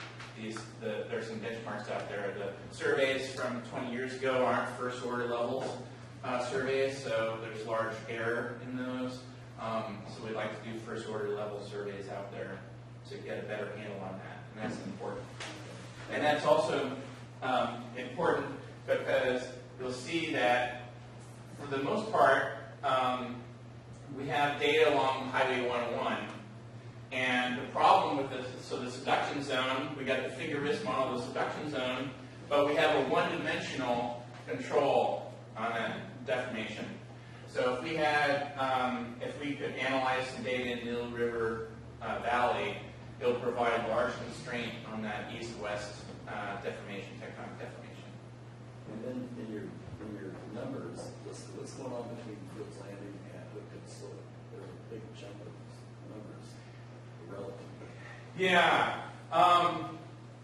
some benchmarks out there. The surveys from 20 years ago aren't first order levels surveys, so there's large error in those. So we'd like to do first order level surveys out there to get a better handle on that, and that's important. And that's also important because you'll see that for the most part, we have data along Highway 101. And the problem with this, so the subduction zone, we got the figure risk model of the subduction zone, but we have a one-dimensional control on that deformation. So if we had, if we could analyze some data in Eel River Valley, it'll provide large constraint on that east-west deformation, tectonic deformation. And then in your numbers, what's going on between Fields Landing and Hook and Slope? There's a big chunk of numbers relatively. Yeah.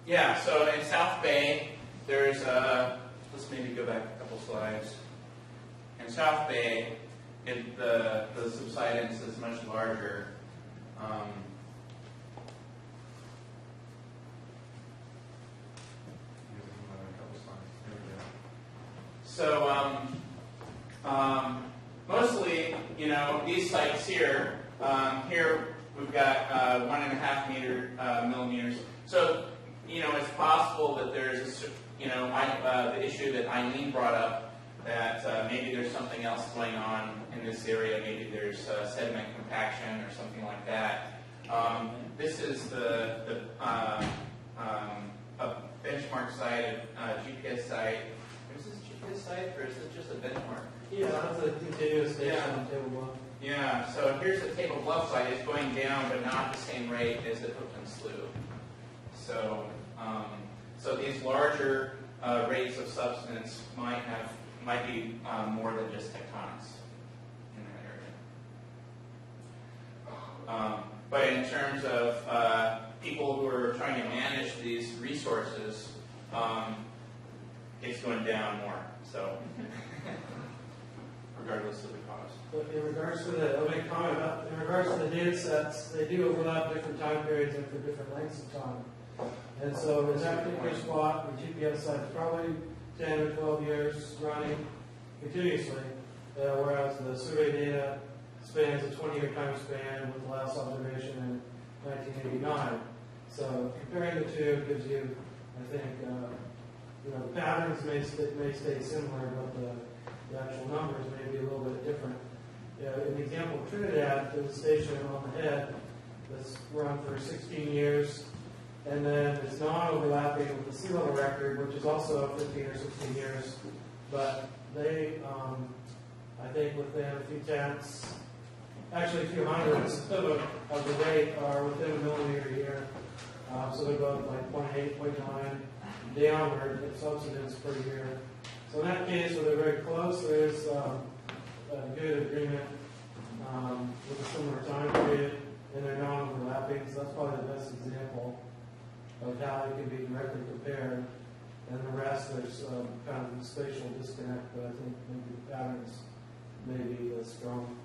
Yeah, so in South Bay, there's let's maybe go back a couple slides. In South Bay, the subsidence is much larger. So mostly, these sites here, here we've got 1.5 millimeters. So, it's possible that there's, the issue that Eileen brought up, that maybe there's something else going on in this area. Maybe there's sediment compaction or something like that. This is a benchmark site, a GPS site. Is this GPS site, or is this just a benchmark? Yeah, that's a continuous station on table 1. Yeah, so here's the Table Bluff site. It's going down, but not at the same rate as the Hookland Slough. So, so these larger rates of subsidence might be more than just tectonics in that area. But in terms of people who are trying to manage these resources, it's going down more. So, regardless of the cost. But in regards to I'll make a comment about, in regards to the data sets, they do overlap different time periods and for different lengths of time. And so in that particular spot, the GPS site is probably 10 or 12 years running continuously, whereas the survey data spans a 20-year time span with the last observation in 1989. So comparing the two gives you, I think, the patterns may stay similar, but the actual numbers may be a little bit different. In the example of Trinidad, there's a station on the head that's run for 16 years, and then it's not overlapping with the sea level record, which is also 15 or 16 years. But they, I think within a few tenths, actually a few hundredths of the rate are within a millimeter here. So they're both like 0.8, 0.9 downward in subsidence per year. So in that case, where they're very close, there is a good agreement with a similar time period. disconnect, but I think maybe the patterns may be the strong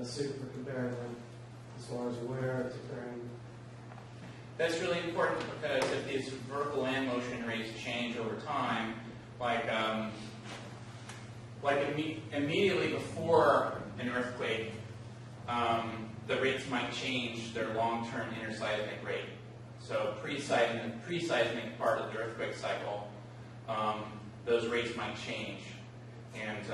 suit for comparing them as far as where it's occurring. That's really important because if these vertical land motion rates change over time, like immediately before an earthquake, the rates might change their long-term interseismic rate. So pre-seismic part of the earthquake cycle, those rates might change, and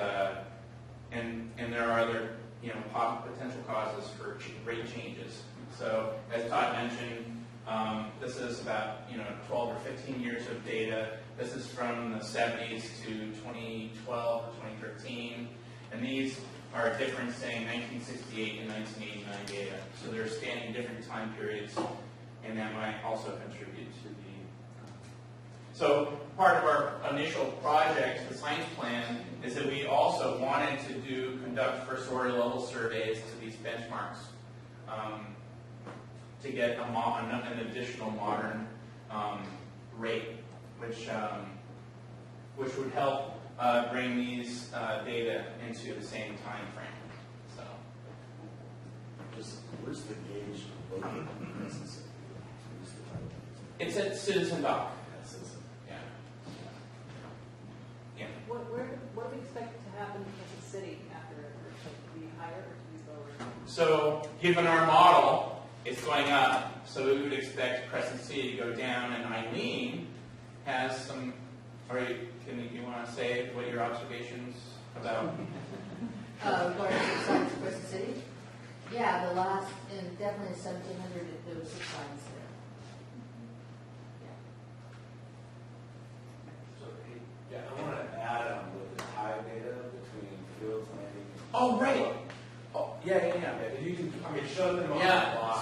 there are other potential causes for rate changes. So as Todd mentioned, this is about 12 or 15 years of data. This is from the 70s to 2012 or 2013, and these are differencing 1968 and 1989 data. So they're spanning different time periods, and that might also contribute to the. So part of our initial project, the science plan, is that we also wanted to conduct first order level surveys to these benchmarks to get an additional modern rate, which would help bring these data into the same time frame. So, Just where's the gauge located in Mississippi? it's at Citizen Dock. Yeah. Yeah. What do we expect to happen as a city after an earthquake? To be higher or to be lower? So, given our model, it's going up. So we would expect Crescent City to go down, and Eileen has some. All right, you want to say what your observations about? Regarding the signs of Crescent City? Yeah, the last, and definitely in 1700, there was 6 signs there. So, yeah, I want to add with the tide data between Fields Landing. Oh, right. Oh, yeah. If you can, show them on the Yeah. block.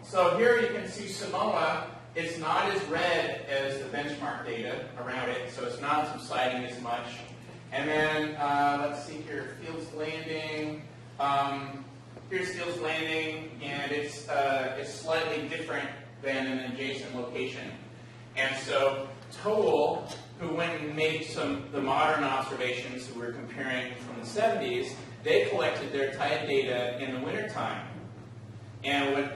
So here you can see Samoa. It's not as red as the benchmark data around it, so it's not subsiding as much. And then let's see here, Fields Landing. Here's Fields Landing, and it's slightly different than an adjacent location. And so Toll, who went and made the modern observations that we're comparing from the 70s, they collected their tide data in the wintertime. And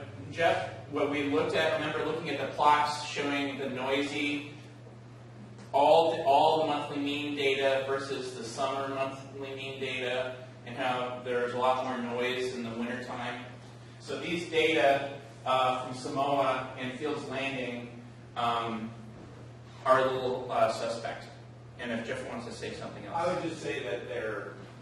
what we looked at, remember looking at the plots showing the noisy, all the monthly mean data versus the summer monthly mean data, and how there's a lot more noise in the wintertime. So these data from Samoa and Fields Landing are a little suspect. And if Jeff wants to say something else. I would just say that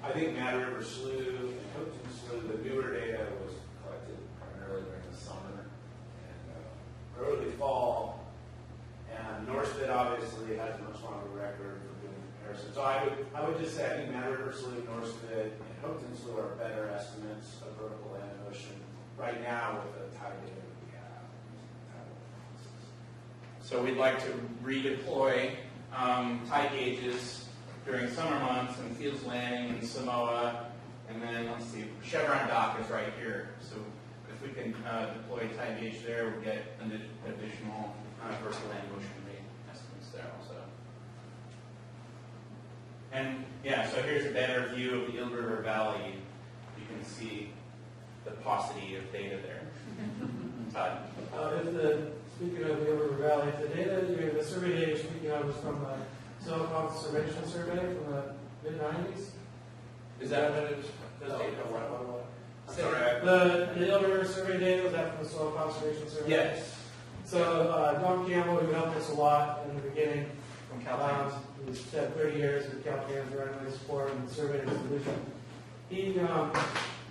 I think Mad River Slough and Hopeton Slough, the newer data was collected primarily during the summer and early fall. And Northfit obviously has a much longer record for doing comparisons. So I would just say I think Mad River Slough, Northfit, and Hopeton Slough are better estimates of vertical land motion right now with the tide data that we have. So we'd like to redeploy tide gauges during summer months in Fields Landing and Samoa, and then let's see, Chevron Dock is right here. So if we can deploy tide gauge there, we'll get an additional vertical land motion rate estimates there also. And yeah, so here's a better view of the Eel River Valley. You can see the paucity of data there. Todd? Speaking of the Eel River Valley, if the data, the survey data you're speaking of was from the Soil Conservation Survey from the mid-90s. Is that what it is? Those data are what? The Eel River survey data, was that from the Soil Conservation Survey? Yes. So Don Campbell, who helped us a lot in the beginning, From California. he's spent 30 years with Caltrans running this support and survey and solution. He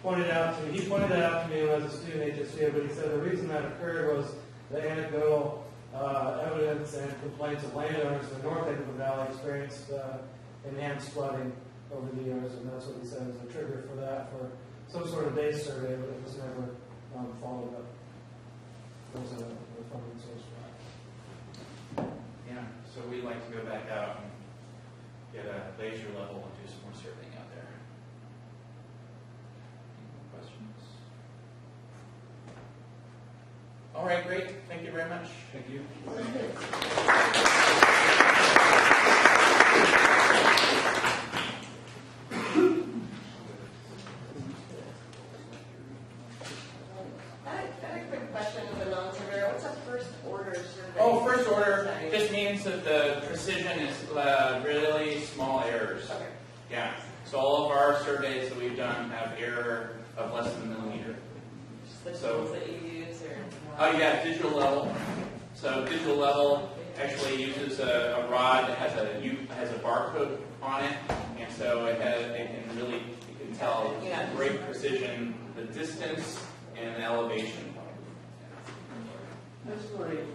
pointed that out to me as a student at HSU, but he said the reason that occurred was the anecdotal evidence and complaints of landowners in the north end of the valley experienced enhanced flooding over the years, and that's what he said was a trigger for that, for some sort of base survey, but it was never followed up. There was a funding source for that. Yeah, so we'd like to go back out and get a laser level and do some more surveying out there. Any more questions? All right, great. Thank you very much. Thank you. That's good. I have a quick question of a non-surveyor. What's a first order survey? Oh, first order just means that the precision is really small errors. Okay. Yeah. So all of our surveys that we've done have error of less than a millimeter. Just the So- tools that you use or? Oh yeah, digital level. So digital level actually uses a rod that has a barcode on it, and so it can tell Yeah. great precision the distance and the elevation. I was wondering,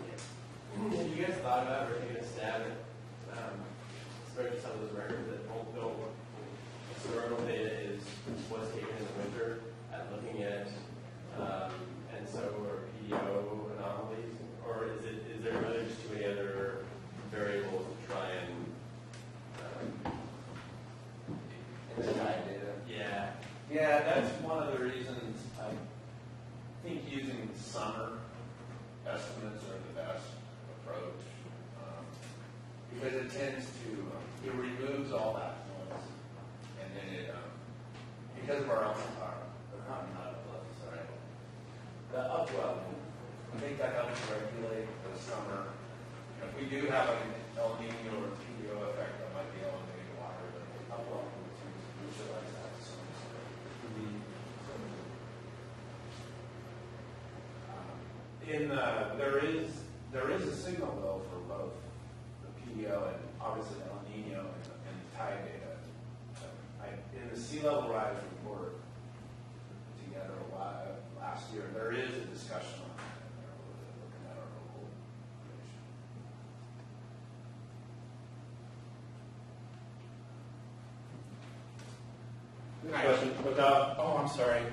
have you guys thought about or taken a stab at especially some of those records that don't know what historical data is what's taken in the winter at looking at ENSO or PDO anomalies, or is there really just too many other variables to try and data. yeah. Yeah, that's one of the reasons I think using summer estimates are the best approach, because it tends to, it removes all that noise, and then it, because of our the upwelling, I think that helps regulate the summer. If we do have an El Nino or PDO effect, that might be elevating water, but the upwelling would neutralize that to some extent. There is a signal though for both the PDO and obviously El Nino and tide data. In the sea level rise report together last year, there is a discussion on that. They're looking at our local information. Question about. Oh, I'm sorry. Do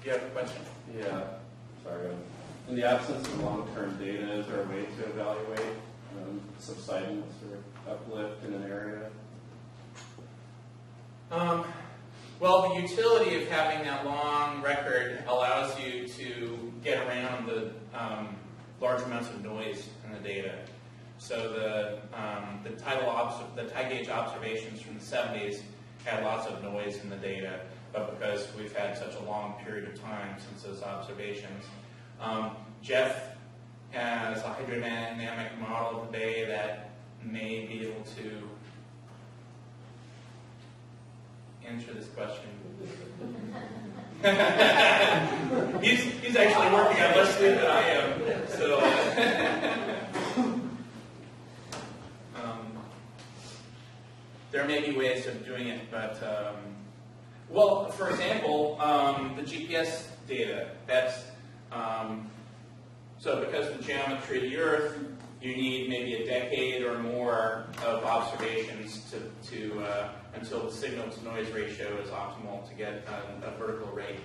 you have a question? Yeah, sorry. In the absence of long-term data, is there a way to evaluate subsidence or uplift in an area? Well, the utility of having that long record allows you to get around the large amounts of noise in the data. So the tide gauge observations from the 70s had lots of noise in the data, but because we've had such a long period of time since those observations. Jeff has a hydrodynamic model of the bay that may be able to answer this question. he's actually working on less sleep than I am, so there may be ways of doing it, but well, for example, the GPS data. That's so because the geometry of the Earth, you need maybe a decade or more of observations to until the signal-to-noise ratio is optimal to get a vertical rate.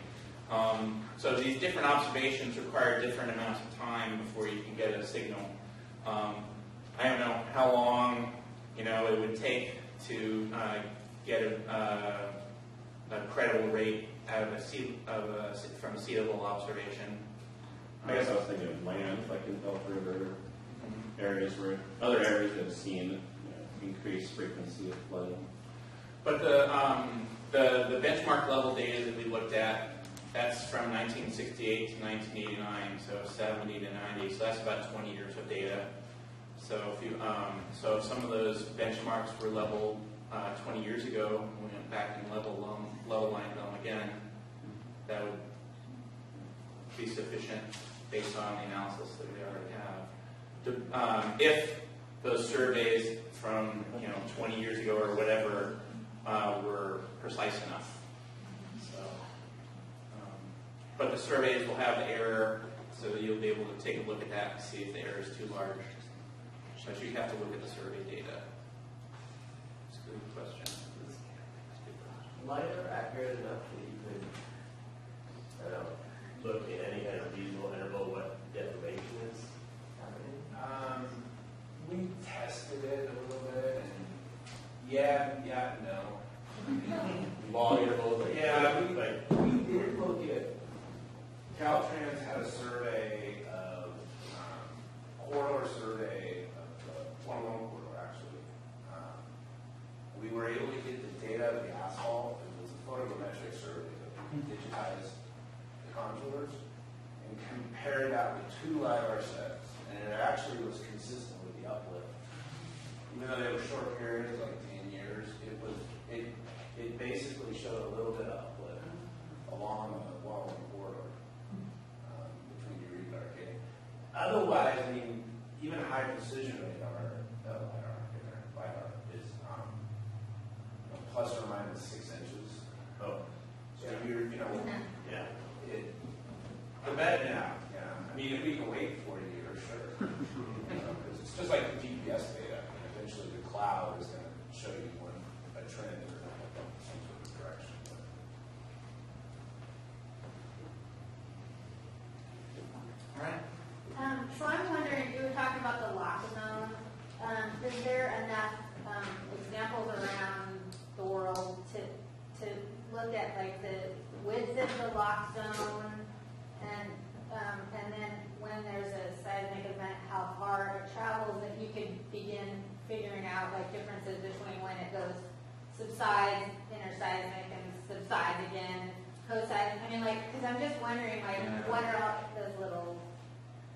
So these different observations require different amounts of time before you can get a signal. I don't know how long it would take to get a credible rate out of from a sea level observation. I guess I was thinking of land, like in Elk River, areas where other areas that have seen increased frequency of flooding. But the benchmark level data that we looked at, that's from 1968 to 1989, so 70 to 90, so that's about 20 years of data. So if some of those benchmarks were leveled 20 years ago, we went back and level line them again, that would be sufficient based on the analysis that we already have. If those surveys from 20 years ago or whatever were precise enough. So, but the surveys will have the error, so you'll be able to take a look at that and see if the error is too large. So you have to look at the survey data. It's a good question. LiDAR accurate enough that you could, I don't know, look at any kind of reasonable interval what defamation is happening? We tested it a little bit, and yeah, no. Long intervals, like We did look at, Caltrans had a survey of, corridor survey of the 101 corridor, actually. We were able to get the data of the asphalt. It was a photogrammetric survey that we digitized the contours, and compared that with 2 LiDAR sets, and it actually was consistent with the uplift. Even though they were short periods, like 10 years, it basically showed a little bit of uplift along the Wallowing corridor between Eureka and Arcadia. Otherwise, I mean, even high precision radar, LiDAR is plus or minus 6 inches. Oh, so you're, yeah. The better, yeah. I mean, if we can wait 40 years, sure. Because it's just like the GPS data. Eventually, the cloud is going to show you when a trend or some sort of direction. All right. So I'm wondering, you were talking about the lock zone. Is there enough examples around the world to look at like the width of the lock zone, and then when there's a seismic event, how far it travels, that you could begin figuring out like differences between when it goes subsides, interseismic, and subsides again, coseismic. I mean, like, because I'm just wondering, like, what are all those little?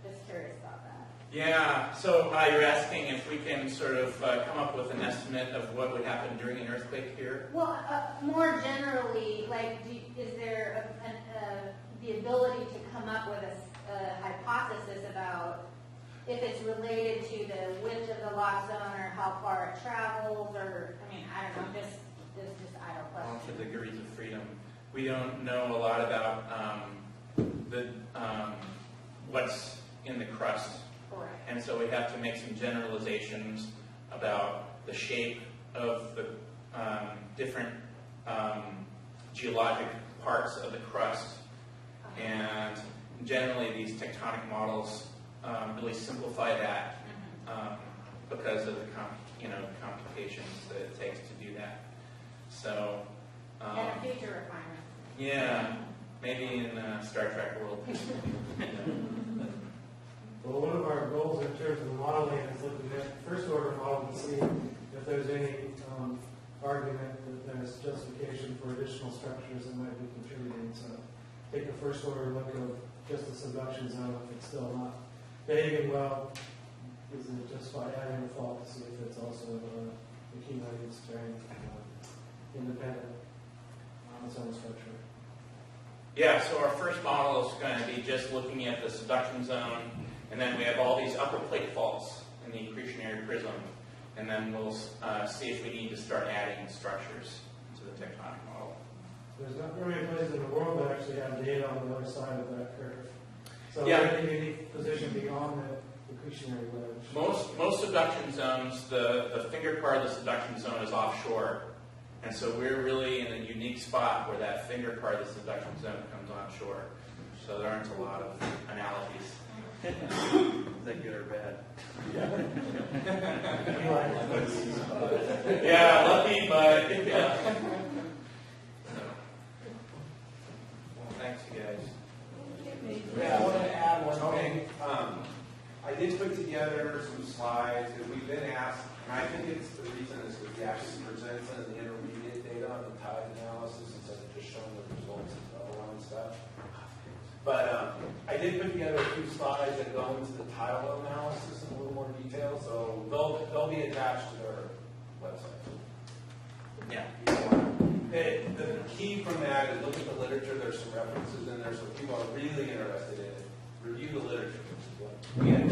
Just curious about that. Yeah, so you're asking if we can sort of come up with an estimate of what would happen during an earthquake here? Well, more generally, like, is there the ability to come up with a hypothesis about if it's related to the width of the lock zone or how far it travels, or, I mean, I don't know, just idle Well, question. for degrees of freedom. We don't know a lot about what's in the crust. Correct. And so we have to make some generalizations about the shape of the different geologic parts of the crust. And generally these tectonic models really simplify that because of the computations that it takes to do that. So, And a future refinement. yeah, maybe in Star Trek world. Well, one of our goals in terms of modeling is looking at the first order model to see if there's any argument that there's justification for additional structures that might be contributing. So take a first order look of just the subduction zone. If it's still not behaving well, is it just by adding a fault to see if it's also accumulating strength independent on its own structure? Yeah, so our first model is going to be just looking at the subduction zone, and then we have all these upper plate faults in the accretionary prism, and then we'll see if we need to start adding structures to the tectonic model. There's not very many places in the world that actually have data on the other side of that curve. So Yeah. we're in a unique position beyond the accretionary wedge. Most subduction zones, the finger part of the subduction zone is offshore, and so we're really in a unique spot where that finger part of the subduction zone comes onshore. So there aren't a lot of analogies. Is that good or bad? Yeah, lucky, but yeah. Well, thanks, you guys. Yeah, I want to add one thing. I did put together some slides that we've been asked, and I think it's the reason is because we actually present some of the intermediate data on the tide analysis instead of just showing the results of the other stuff. But I did put together a few slides that go into the tidal analysis in a little more detail, so they'll be attached to their website. Yeah. The key from that is look at the literature. There's some references in there, so if people are really interested in it, review the literature. We had